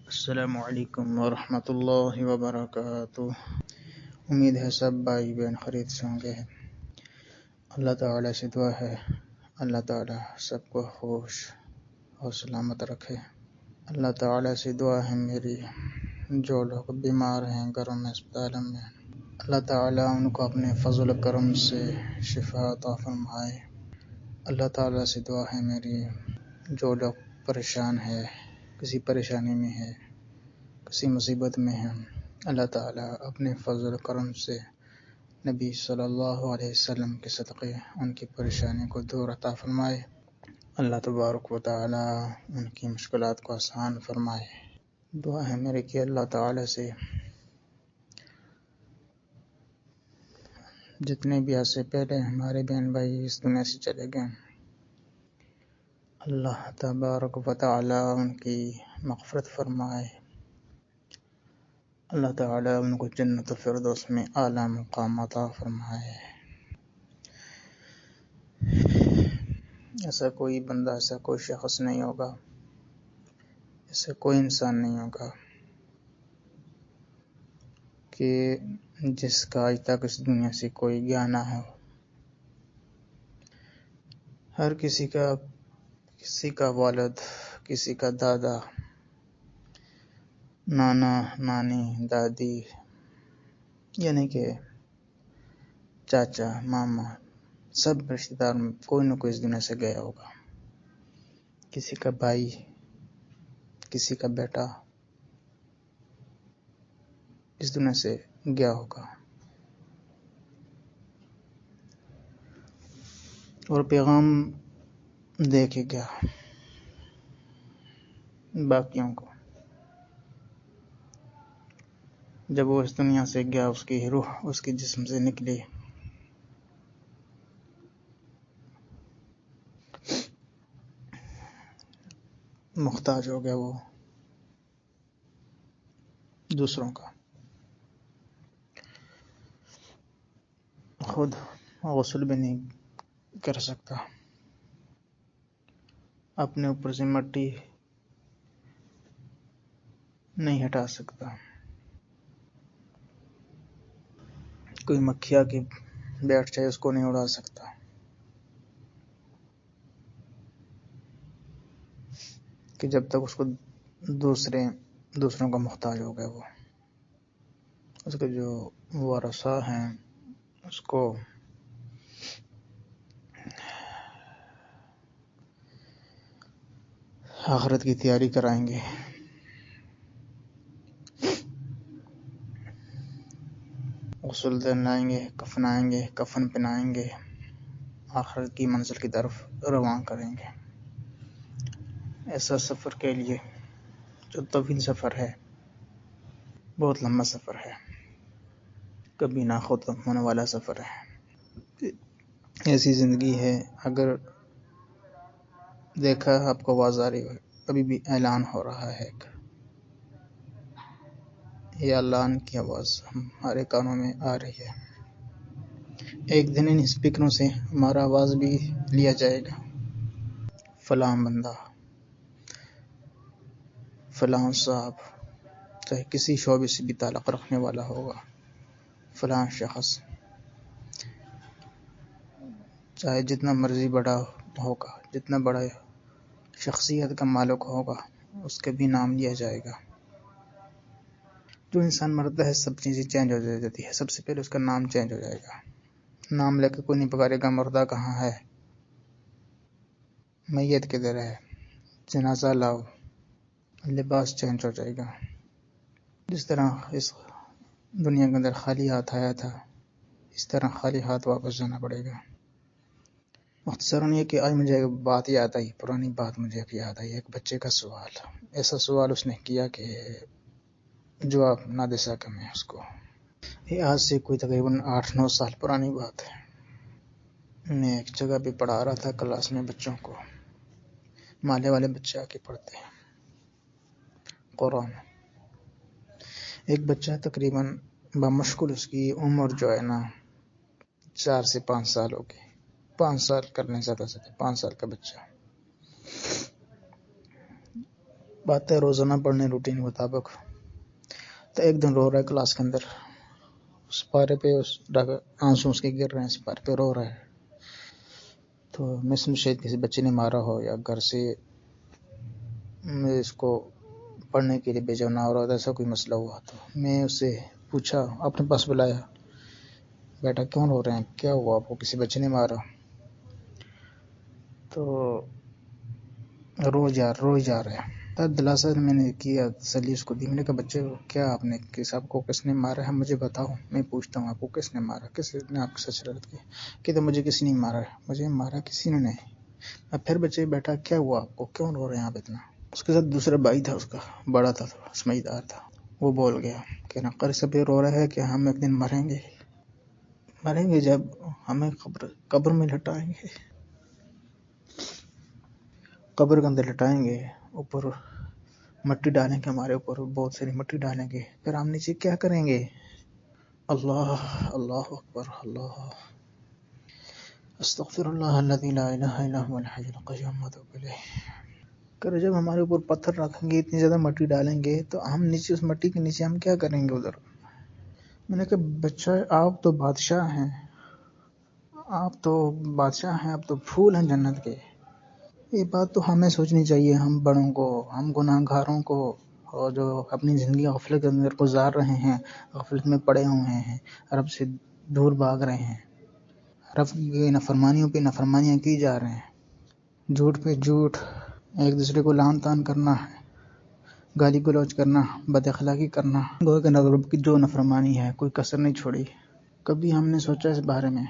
السلام علیکم ورحمۃ اللہ وبرکاتہ۔ امید ہے سب بھائی بہن خرید سے ہوں گے۔ اللہ تعالیٰ سے دعا ہے اللہ تعالیٰ سب کو خوش اور سلامت رکھے۔ اللہ تعالیٰ سے دعا ہے میری، جو لوگ بیمار ہیں گھروں میں اسپتالوں میں، اللہ تعالیٰ ان کو اپنے فضل و کرم سے شفا عطا فرمائے۔ اللہ تعالیٰ سے دعا ہے میری، جو لوگ پریشان ہے، کسی پریشانی میں ہے، کسی مصیبت میں ہے، اللہ تعالیٰ اپنے فضل و کرم سے نبی صلی اللہ علیہ وسلم کے صدقے ان کی پریشانی کو دور عطا فرمائے۔ اللہ تبارک و تعالیٰ ان کی مشکلات کو آسان فرمائے۔ دعا ہے میرے کہ اللہ تعالیٰ سے جتنے بھی آج سے پہلے ہمارے بہن بھائی اس دنیا سے چلے گئے، اللہ تبارک و تعالیٰ ان کی مغفرت فرمائے۔ اللہ تعالیٰ ان کو جنت الفردوس میں اعلیٰ مقام عطا فرمائے۔ ایسا کوئی بندہ، ایسا کوئی شخص نہیں ہوگا، ایسا کوئی انسان نہیں ہوگا کہ جس کا آج تک اس دنیا سے کوئی گیا نہ ہو۔ ہر کسی کا والد، کسی کا دادا، نانا، نانی، دادی، یعنی کہ چاچا، ماما، سب رشتہ دار میں کوئی نہ کوئی اس دنیا سے گیا ہوگا۔ کسی کا بھائی، کسی کا بیٹا اس دنیا سے گیا ہوگا، اور پیغام دے کے گیا باقیوں کو۔ جب وہ اس دنیا سے گیا، اس کی روح اس کے جسم سے نکلی، محتاج ہو گیا وہ دوسروں کا، خود غسل بھی نہیں کر سکتا، اپنے اوپر سے مٹی نہیں ہٹا سکتا، کوئی مکھیا کی بیٹھ جائے اس کو نہیں اڑا سکتا، کہ جب تک اس کو دوسروں کا محتاج ہو گیا، وہ اس کے جو ورثاء ہیں اس کو آخرت کی تیاری کرائیں گے، غسل دلائیں گے، کفنائیں گے، کفن پہنائیں گے، آخرت کی منزل کی طرف رواں کریں گے۔ ایسا سفر کے لیے جو طویل سفر ہے، بہت لمبا سفر ہے، کبھی نہ ختم ہونے والا سفر ہے۔ ایسی زندگی ہے، اگر دیکھا آپ کو آواز آ رہی ہو، ابھی بھی اعلان ہو رہا ہے، یہ اعلان کی آواز ہمارے کانوں میں آ رہی ہے۔ ایک دن ان اسپیکروں سے ہمارا آواز بھی لیا جائے گا، فلاں بندہ، فلاں صاحب، چاہے کسی شعبے سے بھی تعلق رکھنے والا ہوگا، فلاں شخص، چاہے جتنا مرضی بڑا ہوگا، جتنا بڑا شخصیت کا مالک ہوگا، اس کا بھی نام لیا جائے گا۔ جو انسان مرتا ہے سب چیزیں چینج ہو جاتی ہے، سب سے پہلے اس کا نام چینج ہو جائے گا۔ نام لے کے کوئی نہیں پکارے گا مردہ کہاں ہے، میت کدھر ہے، جنازہ لاؤ، لباس چینج ہو جائے گا۔ جس طرح اس دنیا کے اندر خالی ہاتھ آیا تھا، اس طرح خالی ہاتھ واپس جانا پڑے گا۔ مختصراً یہ کہ آج مجھے ایک بات یاد آئی، پرانی بات مجھے یاد آئی، ایک بچے کا سوال، ایسا سوال اس نے کیا کہ جواب نہ دے سکا میں اس کو۔ یہ آج سے کوئی تقریباً 8-9 سال پرانی بات ہے۔ میں ایک جگہ پہ پڑھا رہا تھا کلاس میں بچوں کو، مالے والے بچے آ کے پڑھتے ہیں قرآن۔ ایک بچہ تقریباً بمشکل اس کی عمر جو ہے نا 4 سے 5 سال ہوگی، 5 سال کرنے زیادہ سے 5 سال کا بچہ باتیں روزانہ پڑھنے روٹین کے مطابق. تو ایک دن رو رہا ہے کلاس کے اندر، اس پارے پہ آنسو اس کے گر رہے ہیں، اس پارے پہ رو رہا ہے. تو میں سمجھ شاید کسی بچے نے مارا ہو یا گھر سے اس کو پڑھنے کے لیے بھیجا نہ ہو رہا تھا، ایسا کوئی مسئلہ ہوا. تو میں اس سے پوچھا، اپنے پاس بلایا، بیٹا کیوں رو رہے ہیں، کیا ہوا آپ کو، کسی بچے نے مارا؟ تو رو جا رہے ہیں. دلاسا میں نے کیا، تسلی اس کو دی. میں نے کہا بچے کیا آپ نے، آپ کو کس نے مارا ہے، مجھے بتاؤ، میں پوچھتا ہوں آپ کو کس نے مارا، کس نے آپ کے ساتھ شرارت کی؟ کہ مجھے کسی نے مارا ہے، مجھے مارا کسی نے نہیں. پھر بچے بیٹا کیا ہوا آپ کو، کیوں رو رہے ہیں آپ اتنا؟ اس کے ساتھ دوسرا بھائی تھا، اس کا بڑا تھا، تھوڑا سمجھدار تھا. وہ بول گیا کہ قاری صاحب یہ رو رہا ہے کہ ہم ایک دن مریں گے جب ہمیں قبر میں لٹائیں گے، قبر کے اندر لٹائیں گے، اوپر مٹی ڈالیں گے، ہمارے اوپر بہت ساری مٹی ڈالیں گے، پھر ہم نیچے کیا کریں گے؟ اللہ اکبر، اللہ استغفر اللہ الذی لا الہ الا هو الحی القیوم واتوب الیہ. کہ جب ہمارے اوپر پتھر رکھیں گے، اتنی زیادہ مٹی ڈالیں گے، تو ہم نیچے اس مٹی کے نیچے ہم کیا کریں گے ادھر؟ میں نے کہا بچہ آپ تو بادشاہ ہیں، آپ تو پھول ہیں جنت کے. یہ بات تو ہمیں سوچنی چاہیے، ہم بڑوں کو، ہم گناہ گاروں کو، اور جو اپنی زندگی غفلت کے اندر گزار رہے ہیں، غفلت میں پڑے ہوئے ہیں، رب سے دور بھاگ رہے ہیں، رب کی نافرمانیوں پہ نافرمانیاں کی جا رہے ہیں، جھوٹ پہ جھوٹ، ایک دوسرے کو لعن طعن کرنا، گالی گلوچ کرنا، بد اخلاقی کرنا، گویا کہ رب کی جو نافرمانی ہے کوئی کسر نہیں چھوڑی. کبھی ہم نے سوچا اس بارے میں؟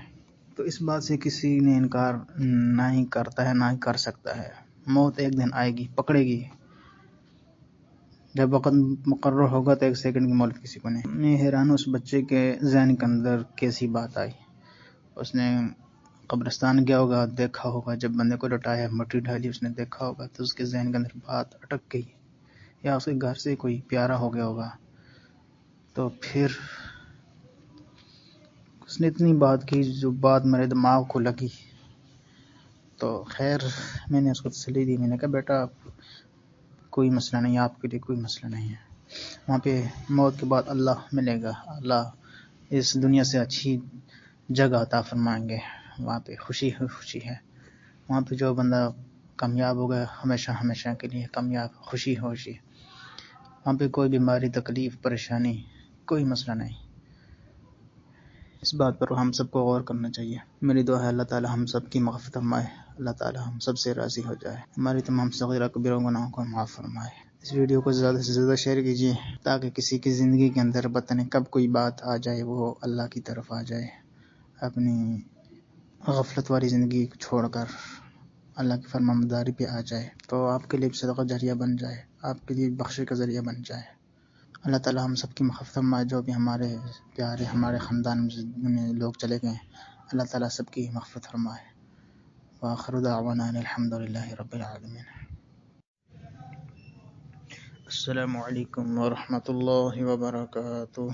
تو اس بات سے کسی نے انکار نہیں کرتا ہے، نہ ہی کر سکتا ہے. موت ایک دن آئے گی، پکڑے گی. جب وقت مقرر ہوگا تو ایک سیکنڈ کی مہلت کسی کو نہیں. میں حیران ہوں اس بچے کے ذہن کے اندر کیسی بات آئی. اس نے قبرستان گیا ہوگا، دیکھا ہوگا جب بندے کو لٹایا، مٹی ڈالی، اس نے دیکھا ہوگا تو اس کے ذہن کے اندر بات اٹک گئی، یا اس کے گھر سے کوئی پیارا ہو گیا ہوگا. تو پھر اس نے اتنی بات کی جو بات میرے دماغ کو لگی. تو خیر میں نے اس کو تسلی دی. میں نے کہا بیٹا کوئی مسئلہ نہیں، آپ کے لیے کوئی مسئلہ نہیں ہے. وہاں پہ موت کے بعد اللہ ملے گا، اللہ اس دنیا سے اچھی جگہ عطا فرمائیں گے. وہاں پہ خوشی ہے. وہاں پہ جو بندہ کامیاب ہو گیا، ہمیشہ کے لیے کامیاب، خوشی. وہاں پہ کوئی بیماری، تکلیف، پریشانی، کوئی مسئلہ نہیں. اس بات پر ہم سب کو غور کرنا چاہیے. میری دعا ہے اللہ تعالی ہم سب کی مغفرت فرمائے، اللہ تعالی ہم سب سے راضی ہو جائے، ہماری تمام صغیرہ کبیرہ گناہوں کو معاف فرمائے. اس ویڈیو کو زیادہ سے زیادہ شیئر کیجیے تاکہ کسی کی زندگی کے اندر پتہ نہیں کب کوئی بات آ جائے، وہ اللہ کی طرف آ جائے، اپنی غفلت والی زندگی چھوڑ کر اللہ کی فرمانبرداری پہ آ جائے، تو آپ کے لیے صدقہ جاریہ بن جائے، آپ کے لیے بخشش کا ذریعہ بن جائے. اللہ تعالی ہم سب کی مغفرت فرمائے. جو بھی ہمارے پیارے، ہمارے خاندان میں لوگ چلے گئے، اللہ تعالی سب کی مغفرت فرمائے. وآخر دعوانا ان الحمد للہ رب العالمین. السلام علیکم ورحمۃ اللہ وبرکاتہ.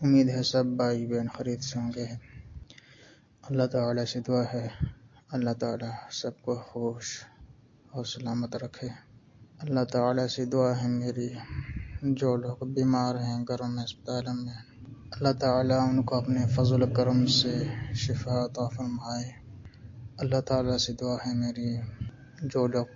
امید ہے سب بھائی بہن خیریت سے ہوں گے. اللہ تعالی سے دعا ہے اللہ تعالی سب کو خوش اور سلامت رکھے. اللہ تعالی سے دعا ہے میری، جو لوگ بیمار ہیں گھروں میں، اسپتالوں میں، اللہ تعالی ان کو اپنے فضل و کرم سے شفا عطا فرمائے. اللہ تعالی سے دعا ہے میری، جو لوگ